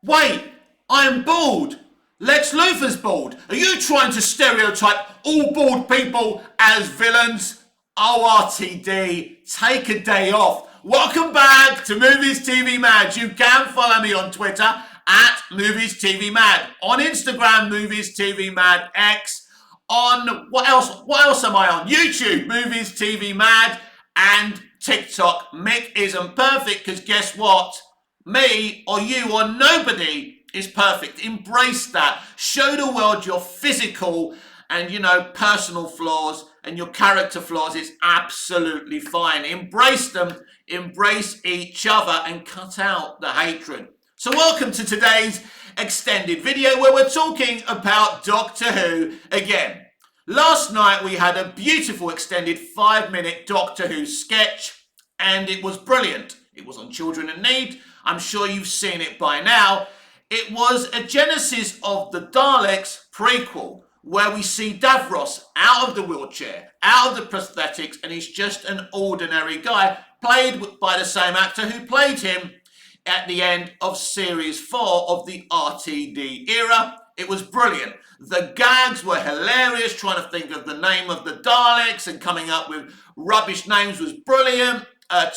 Wait, I am bald. Lex Luthor's bald. Are you trying to stereotype all bald people as villains? ORTD, take a day off. Welcome back to Movies TV Mad. You can follow me on Twitter at Movies TV Mad. On Instagram, Movies TV Mad X. On what else? What else am I on? YouTube, Movies TV Mad, and TikTok. Mick isn't perfect because guess what? Me or you or nobody is perfect. Embrace that. Show the world your physical and, personal flaws and your character flaws. It's absolutely fine. Embrace them, embrace each other, and cut out the hatred. So welcome to today's extended video where we're talking about Doctor Who again. Last night we had a beautiful extended 5-minute Doctor Who sketch and it was brilliant. It was on Children in Need. I'm sure you've seen it by now. It was a Genesis of the Daleks prequel where we see Davros out of the wheelchair, out of the prosthetics, and he's just an ordinary guy played by the same actor who played him at the end of Series 4 of the RTD era. It was brilliant. The gags were hilarious. Trying to think of the name of the Daleks and coming up with rubbish names was brilliant.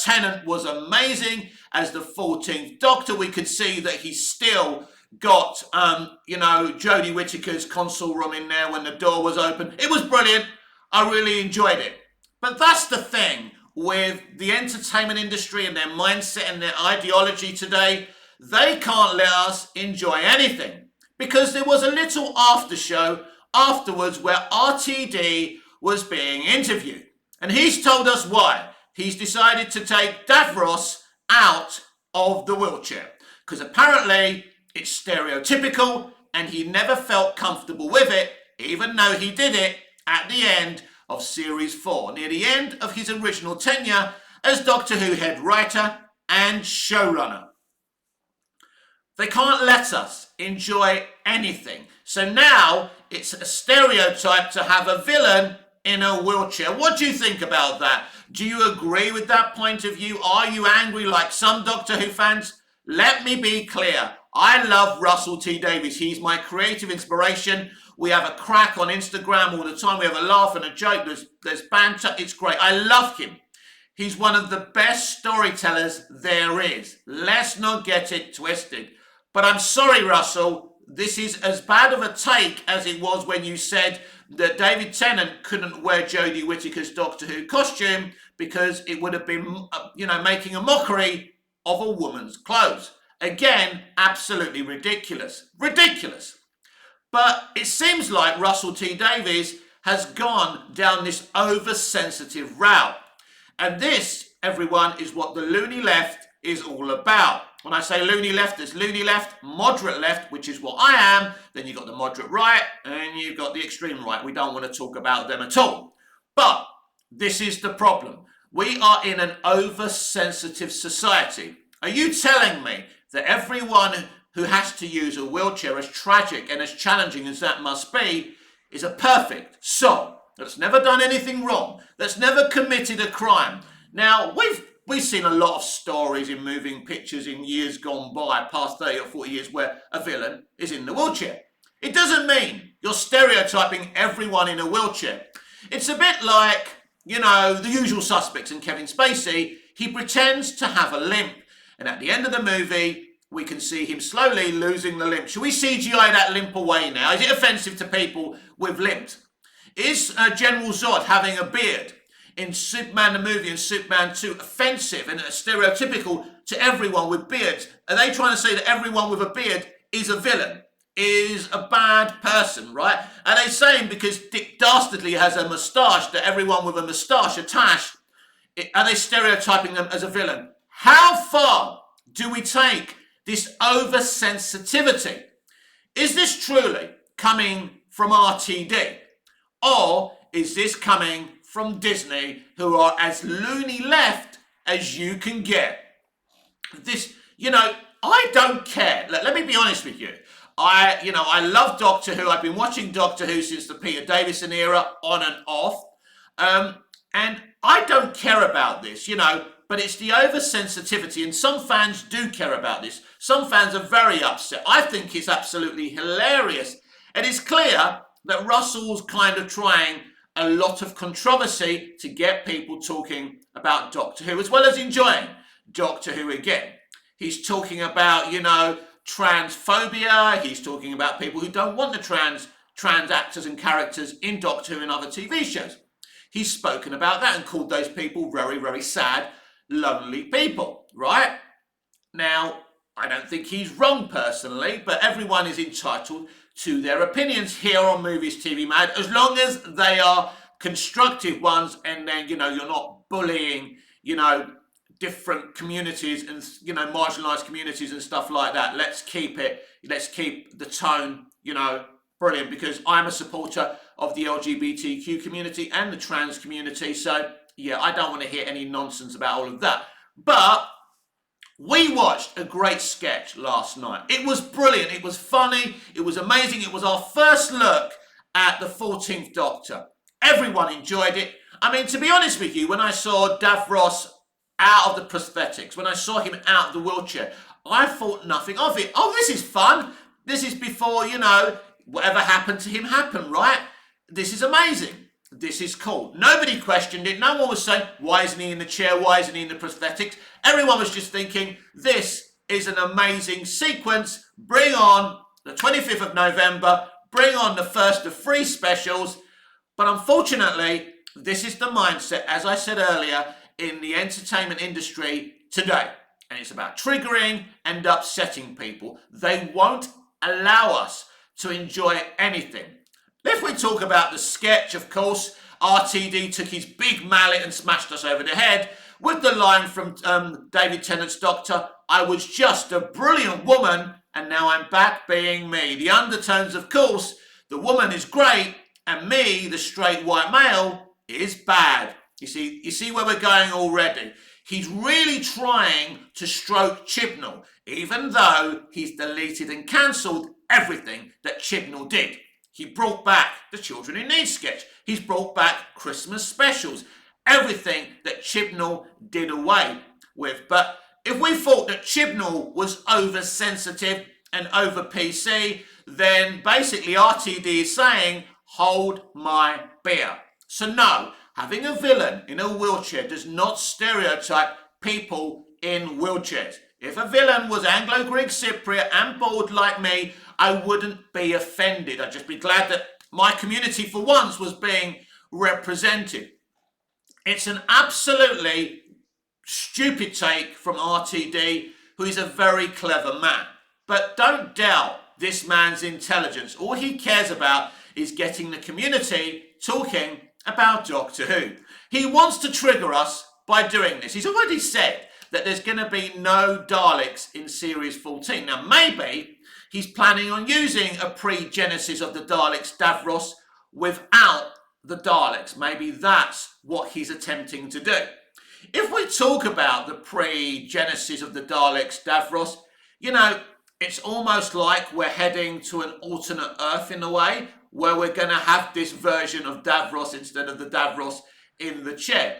Tennant was amazing. As the 14th Doctor, we could see that he still got, Jodie Whittaker's console room in there when the door was open. It was brilliant. I really enjoyed it. But that's the thing with the entertainment industry and their mindset and their ideology today. They can't let us enjoy anything because there was a little after show afterwards where RTD was being interviewed. And he's told us why. He's decided to take Davros out of the wheelchair because apparently it's stereotypical and he never felt comfortable with it, even though he did it at the end of Series 4, near the end of his original tenure as Doctor Who head writer and showrunner. They can't let us enjoy anything. So now it's a stereotype to have a villain in a wheelchair. What do you think about that? Do you agree with that point of view? Are you angry like some Doctor Who fans? Let me be clear. I love Russell T Davies. He's my creative inspiration. We have a crack on Instagram all the time. We have a laugh and a joke. There's banter. It's great. I love him. He's one of the best storytellers there is. Let's not get it twisted. But I'm sorry, Russell. This is as bad of a take as it was when you said that David Tennant couldn't wear Jodie Whittaker's Doctor Who costume because it would have been, making a mockery of a woman's clothes. Again, absolutely ridiculous. Ridiculous. But it seems like Russell T Davies has gone down this oversensitive route. And this, everyone, is what the loony left is all about. When I say loony left, there's loony left, moderate left, which is what I am. Then you've got the moderate right, and you've got the extreme right. We don't want to talk about them at all. But this is the problem. We are in an oversensitive society. Are you telling me that everyone who has to use a wheelchair, as tragic and as challenging as that must be, is a perfect soul that's never done anything wrong, that's never committed a crime? Now, we've seen a lot of stories in moving pictures in years gone by, past 30 or 40 years, where a villain is in the wheelchair. It doesn't mean you're stereotyping everyone in a wheelchair. It's a bit like, The Usual Suspects and Kevin Spacey. He pretends to have a limp, and at the end of the movie, we can see him slowly losing the limp. Should we CGI that limp away now? Is it offensive to people with limps? Is General Zod having a beard in Superman the movie and Superman 2 offensive and stereotypical to everyone with beards? Are they trying to say that everyone with a beard is a villain, is a bad person, right? Are they saying because Dick Dastardly has a moustache that everyone with a moustache attached, are they stereotyping them as a villain? How far do we take this oversensitivity? Is this truly coming from RTD? Or is this coming from Disney, who are as loony left as you can get? This, I don't care. Let me be honest with you. I love Doctor Who. I've been watching Doctor Who since the Peter Davison era, on and off. And I don't care about this. but it's the oversensitivity, and some fans do care about this. Some fans are very upset. I think it's absolutely hilarious. And it's clear that Russell's kind of trying a lot of controversy to get people talking about Doctor Who, as well as enjoying Doctor Who again. He's talking about, transphobia. He's talking about people who don't want the trans actors and characters in Doctor Who and other TV shows. He's spoken about that and called those people very, very sad, lonely people, right? Now, I don't think he's wrong personally, but everyone is entitled to their opinions here on Movies TV Mad, as long as they are constructive ones, and then, you're not bullying, different communities and, marginalised communities and stuff like that. Let's keep the tone, brilliant, because I'm a supporter of the LGBTQ community and the trans community. So, yeah, I don't want to hear any nonsense about all of that. But we watched a great sketch last night. It was brilliant. It was funny. It was amazing. It was our first look at the 14th Doctor. Everyone enjoyed it. I mean, to be honest with you, when I saw Davros out of the prosthetics, when I saw him out of the wheelchair, I thought nothing of it. Oh, this is fun. This is before, whatever happened to him happened, right? This is amazing. This is cool. Nobody questioned it. No one was saying, why isn't he in the chair? Why isn't he in the prosthetics? Everyone was just thinking, this is an amazing sequence. Bring on the 25th of November. Bring on the first of 3 specials. But unfortunately, this is the mindset, as I said earlier, in the entertainment industry today. And it's about triggering and upsetting people. They won't allow us to enjoy anything. If we talk about the sketch, of course, RTD took his big mallet and smashed us over the head with the line from David Tennant's Doctor, I was just a brilliant woman and now I'm back being me. The undertones, of course, the woman is great and me, the straight white male, is bad. You see where we're going already. He's really trying to stroke Chibnall, even though he's deleted and cancelled everything that Chibnall did. He brought back the Children in Need sketch. He's brought back Christmas specials. Everything that Chibnall did away with. But if we thought that Chibnall was oversensitive and over PC, then basically RTD is saying, hold my beer. So no, having a villain in a wheelchair does not stereotype people in wheelchairs. If a villain was Anglo-Greek Cypriot and bald like me, I wouldn't be offended. I'd just be glad that my community for once was being represented. It's an absolutely stupid take from RTD, who is a very clever man. But don't doubt this man's intelligence. All he cares about is getting the community talking about Doctor Who. He wants to trigger us by doing this. He's already said that there's going to be no Daleks in Series 14. Now, maybe he's planning on using a pre-genesis of the Daleks Davros without the Daleks. Maybe that's what he's attempting to do. If we talk about the pre-genesis of the Daleks Davros, it's almost like we're heading to an alternate Earth in a way, where we're going to have this version of Davros instead of the Davros in the chair.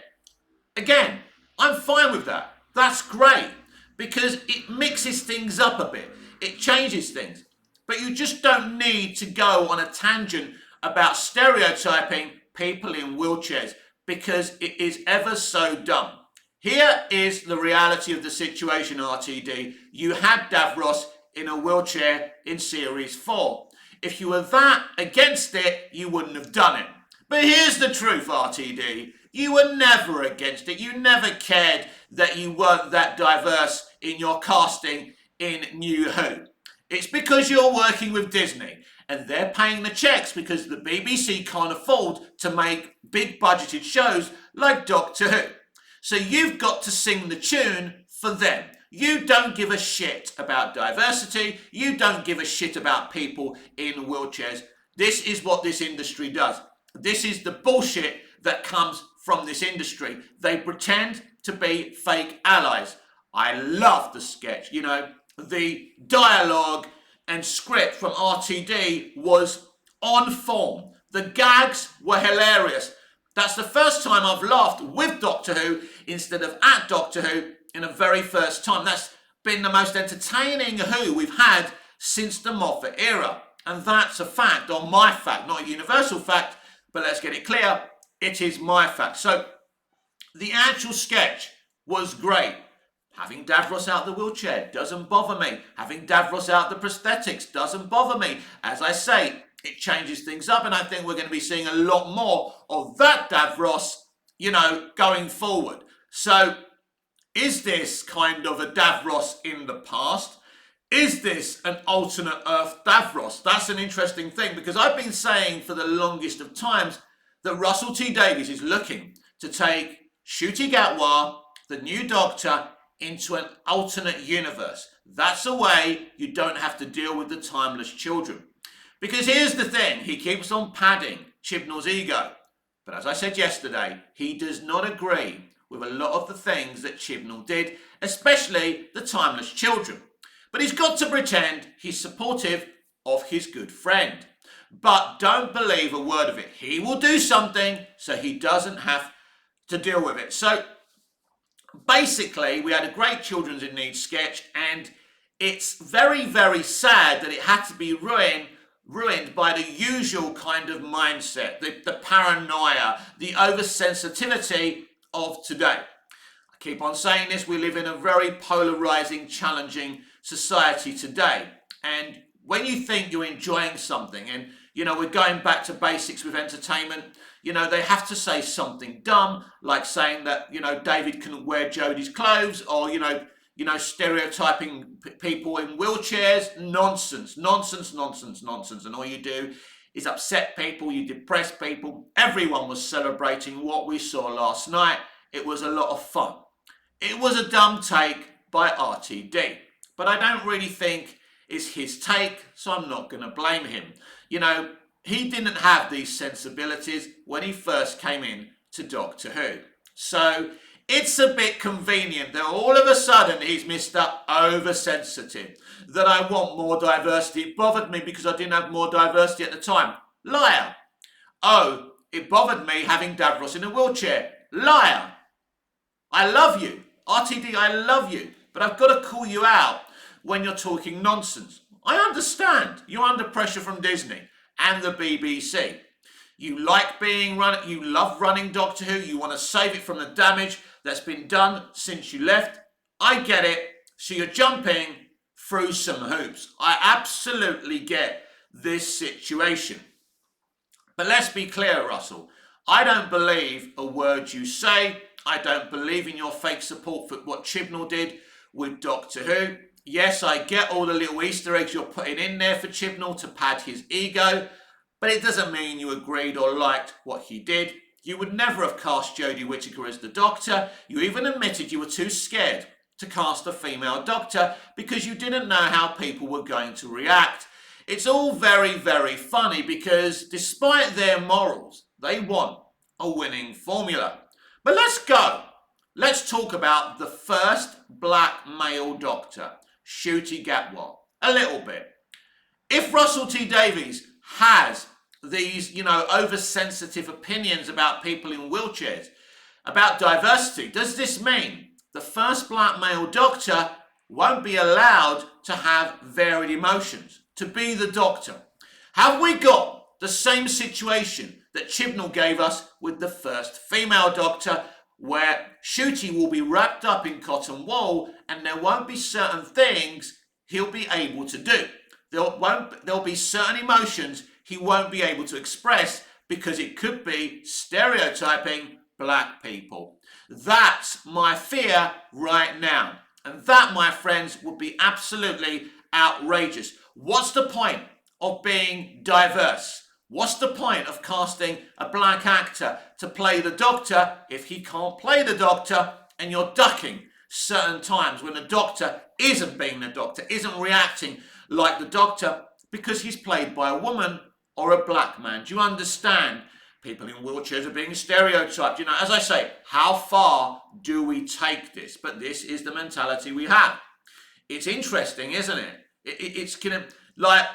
Again, I'm fine with that. That's great, because it mixes things up a bit. It changes things. But you just don't need to go on a tangent about stereotyping people in wheelchairs, because it is ever so dumb. Here is the reality of the situation, RTD. You had Davros in a wheelchair in Series 4. If you were that against it, you wouldn't have done it. But here's the truth, RTD. You were never against it. You never cared that you weren't that diverse in your casting in New Who. It's because you're working with Disney and they're paying the checks because the BBC can't afford to make big budgeted shows like Doctor Who. So you've got to sing the tune for them. You don't give a shit about diversity. You don't give a shit about people in wheelchairs. This is what this industry does. This is the bullshit that comes from this industry. They pretend to be fake allies. I love the sketch. The dialogue and script from RTD was on form. The gags were hilarious. That's the first time I've laughed with Doctor Who instead of at Doctor Who in the very first time. That's been the most entertaining Who we've had since the Moffat era. And that's a fact, or my fact, not a universal fact, but let's get it clear, it is my fact. So the actual sketch was great. Having Davros out the wheelchair doesn't bother me. Having Davros out the prosthetics doesn't bother me. As I say, it changes things up, and I think we're going to be seeing a lot more of that Davros, going forward. So is this kind of a Davros in the past? Is this an alternate Earth Davros? That's an interesting thing, because I've been saying for the longest of times that Russell T Davies is looking to take Ncuti Gatwa, the new Doctor, into an alternate universe. That's a way you don't have to deal with the timeless children. Because here's the thing, he keeps on padding Chibnall's ego. But as I said yesterday, he does not agree with a lot of the things that Chibnall did, especially the timeless children. But he's got to pretend he's supportive of his good friend. But don't believe a word of it. He will do something so he doesn't have to deal with it. So basically, we had a great Children's in Need sketch, and it's very, very sad that it had to be ruined by the usual kind of mindset, the paranoia, the oversensitivity of today. I keep on saying this, we live in a very polarizing, challenging society today. And when you think you're enjoying something, and we're going back to basics with entertainment, they have to say something dumb, like saying that, David couldn't wear Jodie's clothes, or, stereotyping people in wheelchairs. Nonsense, nonsense, nonsense, nonsense. And all you do is upset people, you depress people. Everyone was celebrating what we saw last night. It was a lot of fun. It was a dumb take by RTD, but I don't really think it's his take, so I'm not going to blame him. He didn't have these sensibilities when he first came in to Doctor Who. So it's a bit convenient that all of a sudden he's Mr. Oversensitive, that I want more diversity. It bothered me because I didn't have more diversity at the time. Liar. Oh, it bothered me having Davros in a wheelchair. Liar. I love you. RTD, I love you. But I've got to call you out when you're talking nonsense. I understand. You're under pressure from Disney and the BBC. You love running Doctor Who. You want to save it from the damage that's been done since you left. I get it. So you're jumping through some hoops. I absolutely get this situation. But let's be clear, Russell. I don't believe a word you say. I don't believe in your fake support for what Chibnall did with Doctor Who. Yes, I get all the little Easter eggs you're putting in there for Chibnall to pad his ego, but it doesn't mean you agreed or liked what he did. You would never have cast Jodie Whittaker as the Doctor. You even admitted you were too scared to cast a female Doctor because you didn't know how people were going to react. It's all very, very funny because despite their morals, they want a winning formula. But let's go. Let's talk about the first black male Doctor, Ncuti Gatwa, a little bit. If Russell T Davies has these, oversensitive opinions about people in wheelchairs, about diversity, does this mean the first black male Doctor won't be allowed to have varied emotions, to be the Doctor? Have we got the same situation that Chibnall gave us with the first female Doctor, where Ncuti will be wrapped up in cotton wool and there won't be certain things he'll be able to do? There'll be certain emotions he won't be able to express because it could be stereotyping black people. That's my fear right now. And that, my friends, would be absolutely outrageous. What's the point of being diverse? What's the point of casting a black actor to play the Doctor if he can't play the Doctor and you're ducking certain times when the Doctor isn't being the Doctor, isn't reacting like the Doctor because he's played by a woman or a black man? Do you understand? People in wheelchairs are being stereotyped. As I say, how far do we take this? But this is the mentality we have. It's interesting, isn't it? It's kind of like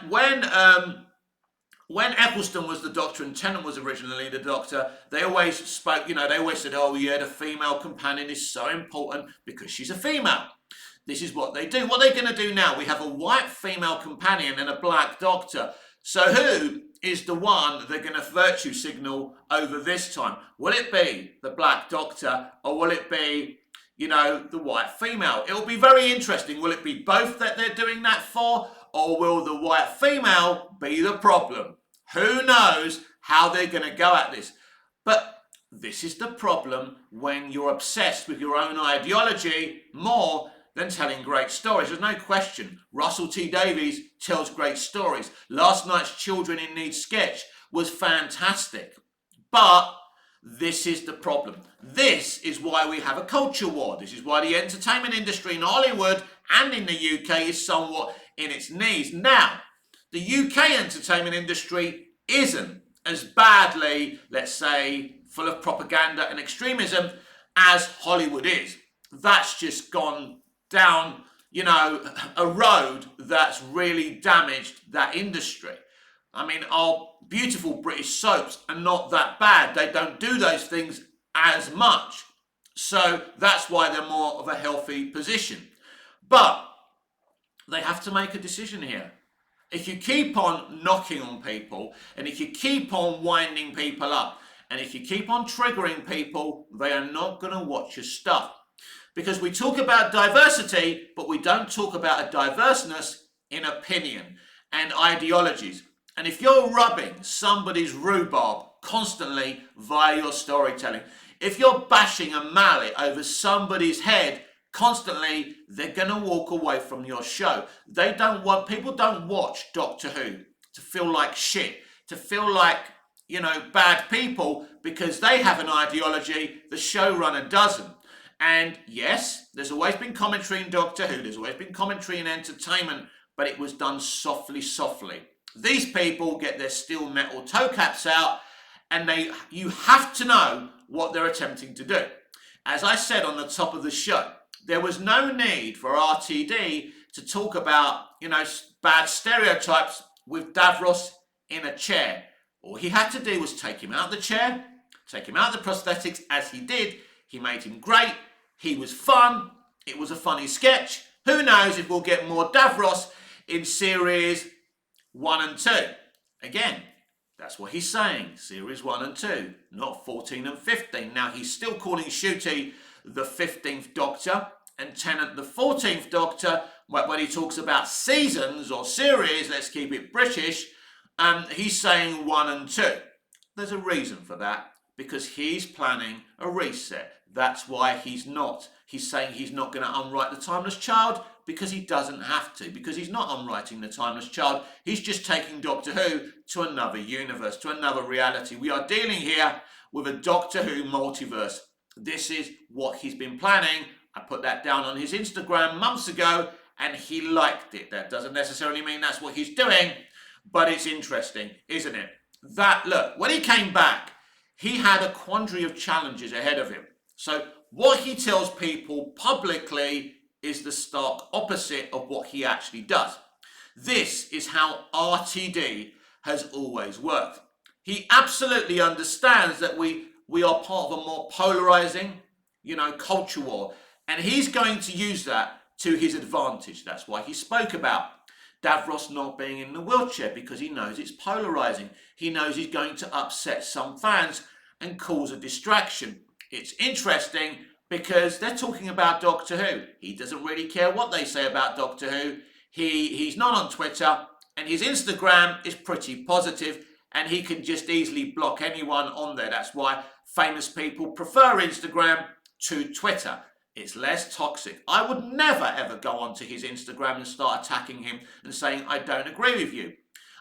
when Eccleston was the Doctor and Tennant was originally the Doctor, they always spoke, they always said, oh yeah, the female companion is so important because she's a female. This is what they do. What are they going to do now? We have a white female companion and a black Doctor. So who is the one they're going to virtue signal over this time? Will it be the black Doctor or will it be, the white female? It'll be very interesting. Will it be both that they're doing that for, or will the white female be the problem? Who knows how they're going to go at this? But this is the problem when you're obsessed with your own ideology more than telling great stories. There's no question. Russell T Davies tells great stories. Last night's Children in Need sketch was fantastic. But this is the problem. This is why we have a culture war. This is why the entertainment industry in Hollywood and in the UK is somewhat in its knees. Now, the UK entertainment industry isn't as badly, let's say, full of propaganda and extremism as Hollywood is. That's just gone down, a road that's really damaged that industry. I mean, our beautiful British soaps are not that bad. They don't do those things as much. So that's why they're more of a healthy position. But they have to make a decision here. If you keep on knocking on people, and if you keep on winding people up, and if you keep on triggering people, they are not going to watch your stuff. Because we talk about diversity, but we don't talk about a diverseness in opinion and ideologies. And if you're rubbing somebody's rhubarb constantly via your storytelling, if you're bashing a mallet over somebody's head constantly, they're going to walk away from your show. People don't watch Doctor Who to feel like shit, to feel like, bad people because they have an ideology the showrunner doesn't. And yes, there's always been commentary in Doctor Who, there's always been commentary in entertainment, but it was done softly, softly. These people get their steel metal toe caps out and you have to know what they're attempting to do. As I said on the top of the show, there was no need for RTD to talk about, bad stereotypes with Davros in a chair. All he had to do was take him out of the chair, take him out of the prosthetics as he did. He made him great. He was fun. It was a funny sketch. Who knows if we'll get more Davros in series 1 and 2. Again, that's what he's saying. Series 1 and 2, not 14 and 15. Now, he's still calling Ncuti the 15th Doctor and Tennant the 14th Doctor. When he talks about seasons or series, let's keep it British, he's saying 1 and 2. There's a reason for that, because he's planning a reset. That's why he's saying he's not going to unwrite The Timeless Child, because he doesn't have to, because he's not unwriting The Timeless Child. He's just taking Doctor Who to another universe, to another reality. We are dealing here with a Doctor Who multiverse. This is what he's been planning. I put that down on his Instagram months ago, and he liked it. That doesn't necessarily mean that's what he's doing, but it's interesting, isn't it? Look, when he came back, he had a quandary of challenges ahead of him. So what he tells people publicly is the stark opposite of what he actually does. This is how RTD has always worked. He absolutely understands that we are part of a more polarizing, culture war. And he's going to use that to his advantage. That's why he spoke about Davros not being in the wheelchair, because he knows it's polarizing. He knows he's going to upset some fans and cause a distraction. It's interesting because they're talking about Doctor Who. He doesn't really care what they say about Doctor Who. He's not on Twitter, and his Instagram is pretty positive, and he can just easily block anyone on there. That's why famous people prefer Instagram to Twitter. It's less toxic. I would never ever go onto his Instagram and start attacking him and saying, I don't agree with you.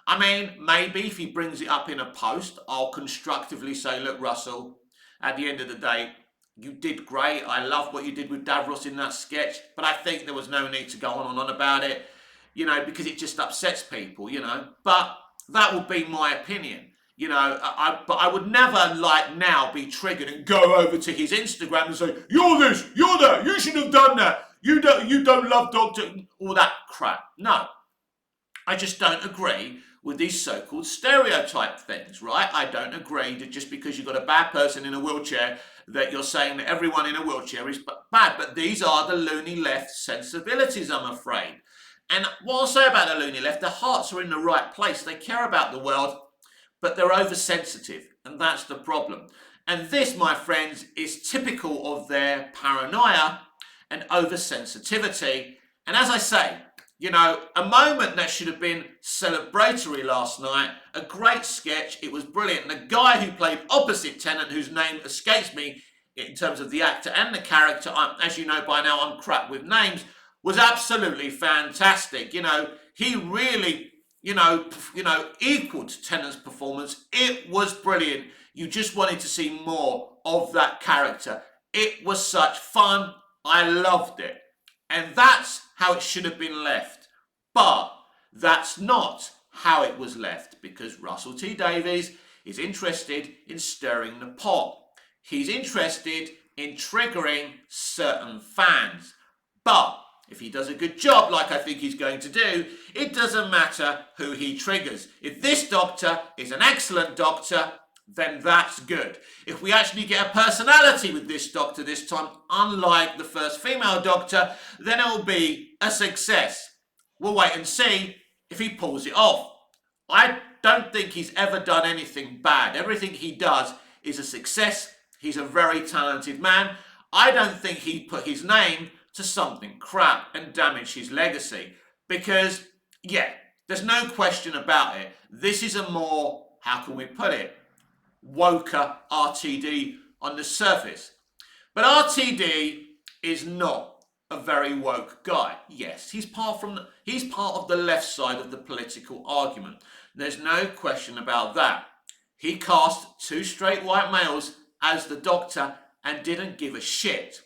I mean, maybe if he brings it up in a post, I'll constructively say, look, Russell, at the end of the day, you did great. I love what you did with Davros in that sketch, but I think there was no need to go on and on about it, because it just upsets people, But that would be my opinion. But I would never now be triggered and go over to his Instagram and say, you're this, you're that, you should have done that, you don't love Doctor, all that crap. No, I just don't agree with these so-called stereotype things, right? I don't agree that just because you've got a bad person in a wheelchair that you're saying that everyone in a wheelchair is bad, but these are the loony left sensibilities, I'm afraid. And what I'll say about the loony left, their hearts are in the right place. They care about the world, but they're oversensitive, and that's the problem. And this, my friends, is typical of their paranoia and oversensitivity. And as I say, you know, a moment that should have been celebratory last night, a great sketch, it was brilliant. And the guy who played opposite Tennant, whose name escapes me in terms of the actor and the character, as you know by now, I'm crap with names, was absolutely fantastic. You know, he really, equaled Tennant's performance. It was brilliant. You just wanted to see more of that character. It was such fun. I loved it. And that's how it should have been left. But that's not how it was left, because Russell T Davies is interested in stirring the pot. He's interested in triggering certain fans. But if he does a good job, like I think he's going to do, it doesn't matter who he triggers. If this doctor is an excellent doctor, then that's good. If we actually get a personality with this doctor this time, unlike the first female doctor, then it will be a success. We'll wait and see if he pulls it off. I don't think he's ever done anything bad. Everything he does is a success. He's a very talented man. I don't think he put his name to something crap and damage his legacy. Because, yeah, there's no question about it. This is a more, how can we put it, woker RTD on the surface. But RTD is not a very woke guy. Yes, he's part of the left side of the political argument. There's no question about that. He cast two straight white males as the doctor and didn't give a shit.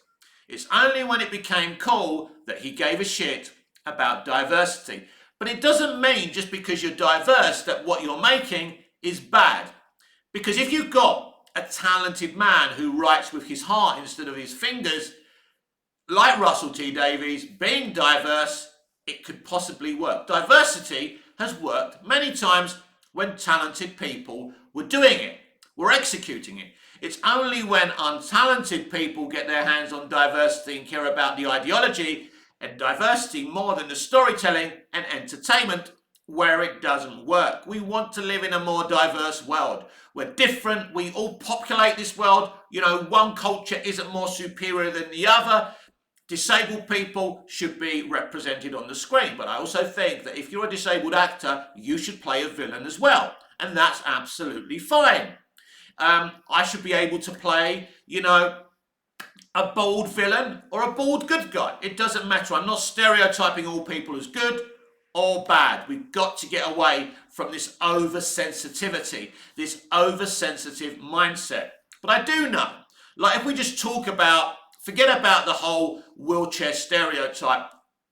It's only when it became cool that he gave a shit about diversity. But it doesn't mean just because you're diverse that what you're making is bad. Because if you've got a talented man who writes with his heart instead of his fingers, like Russell T Davies, being diverse, it could possibly work. Diversity has worked many times when talented people were doing it, were executing it. It's only when untalented people get their hands on diversity and care about the ideology and diversity more than the storytelling and entertainment where it doesn't work. We want to live in a more diverse world. We're different. We all populate this world. You know, one culture isn't more superior than the other. Disabled people should be represented on the screen. But I also think that if you're a disabled actor, you should play a villain as well. And that's absolutely fine. I should be able to play, a bold villain or a bold good guy. It doesn't matter. I'm not stereotyping all people as good or bad. We've got to get away from this oversensitivity, this oversensitive mindset. But I do know, like if we just forget about the whole wheelchair stereotype.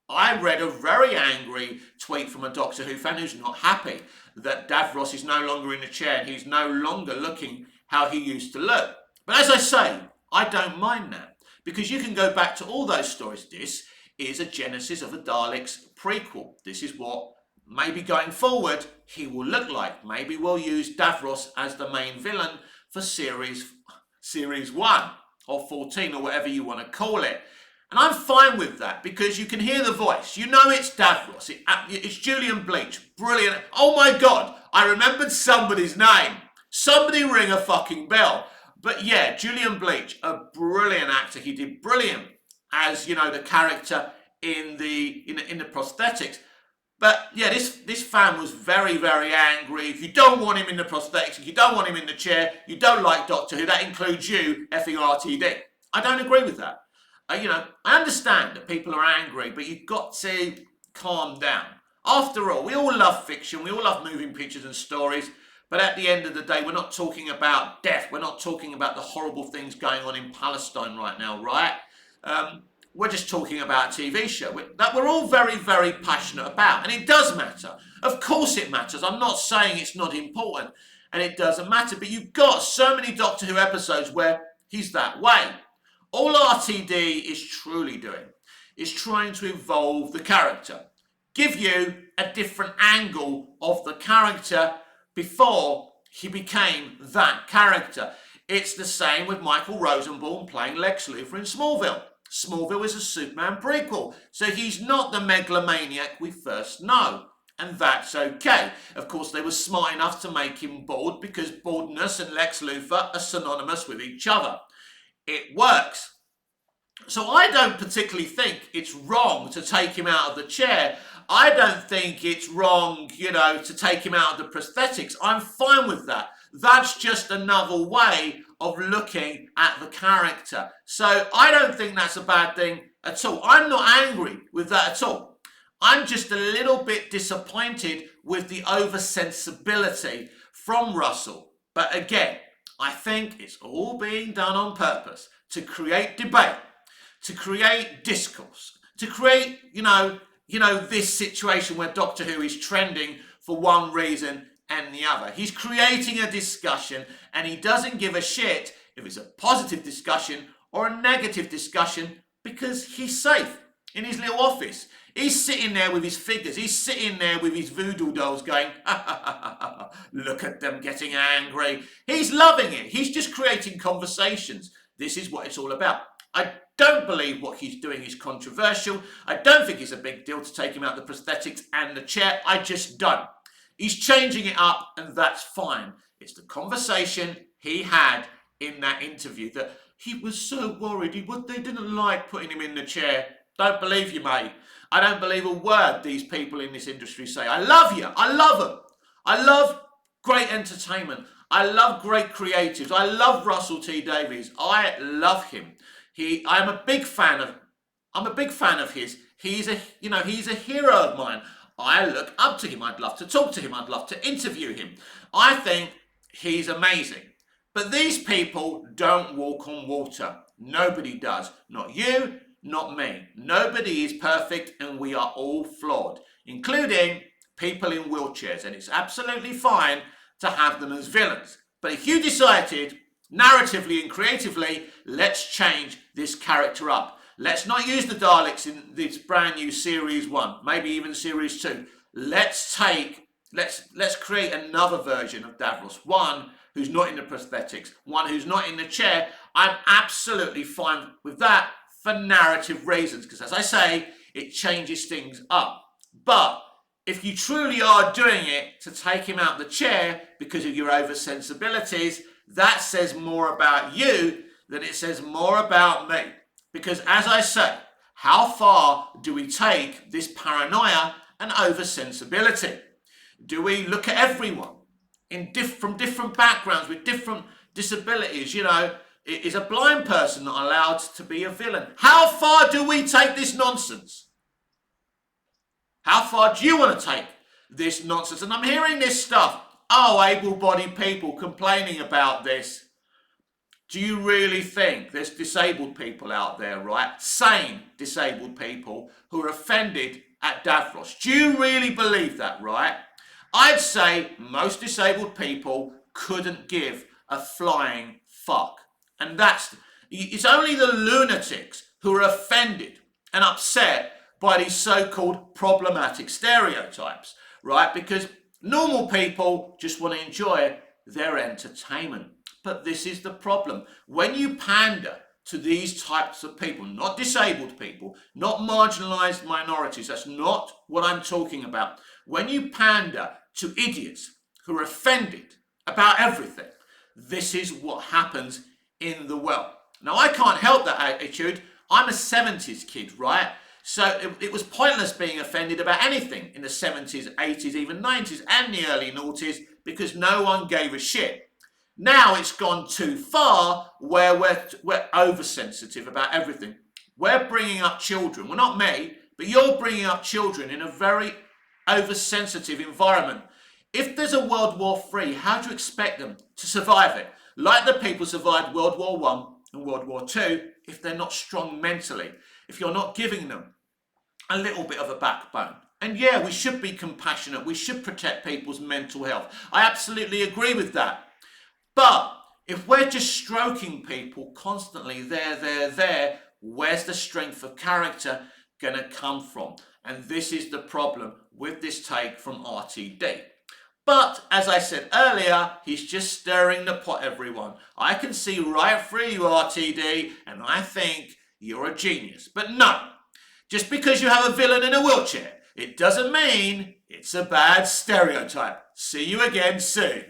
I read a very angry tweet from a Doctor Who fan who's not happy that Davros is no longer in the chair and he's no longer looking how he used to look. But as I say, I don't mind that, because you can go back to all those stories. This is a genesis of a Daleks prequel. This is what maybe going forward he will look like. Maybe we'll use Davros as the main villain for series 1 or 14 or whatever you want to call it. And I'm fine with that, because you can hear the voice. You know it's Davros. It's Julian Bleach. Brilliant. Oh my God, I remembered somebody's name. Somebody ring a fucking bell. But yeah, Julian Bleach, a brilliant actor. He did brilliant as, the character in the prosthetics. But yeah, this fan was very, very angry. If you don't want him in the prosthetics, if you don't want him in the chair, you don't like Doctor Who, that includes you, effing RTD. I don't agree with that. I understand that people are angry, but you've got to calm down. After all, we all love fiction, we all love moving pictures and stories, but at the end of the day, we're not talking about death. We're not talking about the horrible things going on in Palestine right now, right? We're just talking about a TV show that we're all very, very passionate about. And it does matter. Of course it matters. I'm not saying it's not important and it doesn't matter, but you've got so many Doctor Who episodes where he's that way. All RTD is truly doing is trying to evolve the character. give you a different angle of the character before he became that character. It's the same with Michael Rosenbaum playing Lex Luthor in Smallville. Smallville is a Superman prequel, so he's not the megalomaniac we first know. And that's okay. Of course, they were smart enough to make him bald because baldness and Lex Luthor are synonymous with each other. It works. So I don't particularly think it's wrong to take him out of the chair. I don't think it's wrong, to take him out of the prosthetics. I'm fine with that. That's just another way of looking at the character. So I don't think that's a bad thing at all. I'm not angry with that at all. I'm just a little bit disappointed with the oversensibility from Russell. But again, I think it's all being done on purpose to create debate, to create discourse, to create, this situation where Doctor Who is trending for one reason and the other. He's creating a discussion and he doesn't give a shit if it's a positive discussion or a negative discussion because he's safe in his little office. He's sitting there with his figures. He's sitting there with his voodoo dolls going, look at them getting angry. He's loving it. He's just creating conversations. This is what it's all about. I don't believe what he's doing is controversial. I don't think it's a big deal to take him out the prosthetics and the chair. I just don't. He's changing it up and that's fine. It's the conversation he had in that interview that he was so worried. They didn't like putting him in the chair. Don't believe you, mate. I don't believe a word these people in this industry say. I love you. I love them. I love great entertainment. I love great creatives. I love Russell T Davies. I love him. I'm a big fan of his. He's a hero of mine. I look up to him. I'd love to talk to him. I'd love to interview him. I think he's amazing. But these people don't walk on water. Nobody does. Not you, not me. Nobody is perfect and we are all flawed, including people in wheelchairs. And it's absolutely fine to have them as villains. But if you decided, narratively and creatively, let's change this character up. Let's not use the Daleks in this brand new Series 1, maybe even Series 2. Let's create another version of Davros. One who's not in the prosthetics, one who's not in the chair. I'm absolutely fine with that for narrative reasons, because as I say, it changes things up. But if you truly are doing it to take him out the chair because of your oversensibilities, that says more about you than it says more about me. Because as I say, how far do we take this paranoia and oversensibility? Do we look at everyone from different backgrounds with different disabilities? Is a blind person not allowed to be a villain? How far do we take this nonsense? How far do you want to take this nonsense? And I'm hearing this stuff. Oh, able-bodied people complaining about this. Do you really think there's disabled people out there, right? Sane disabled people who are offended at Davros. Do you really believe that, right? I'd say most disabled people couldn't give a flying fuck. And it's only the lunatics who are offended and upset by these so-called problematic stereotypes, right? Because normal people just want to enjoy their entertainment. But this is the problem. When you pander to these types of people, not disabled people, not marginalized minorities, that's not what I'm talking about. When you pander to idiots who are offended about everything, this is what happens in the world. Now, I can't help that attitude. I'm a 70s kid, right? So it was pointless being offended about anything in the 70s, 80s, even 90s, and the early noughties because no one gave a shit. Now it's gone too far where we're oversensitive about everything. We're bringing up children. Well, not me, but you're bringing up children in a very oversensitive environment. If there's a World War III, how do you expect them to survive it? Like the people survived World War I and World War II, if they're not strong mentally, if you're not giving them a little bit of a backbone. And yeah, we should be compassionate. We should protect people's mental health. I absolutely agree with that. But if we're just stroking people constantly, there, where's the strength of character going to come from? And this is the problem with this take from RTD. But, as I said earlier, he's just stirring the pot, everyone. I can see right through you, RTD, and I think you're a genius. But no, just because you have a villain in a wheelchair, it doesn't mean it's a bad stereotype. See you again soon.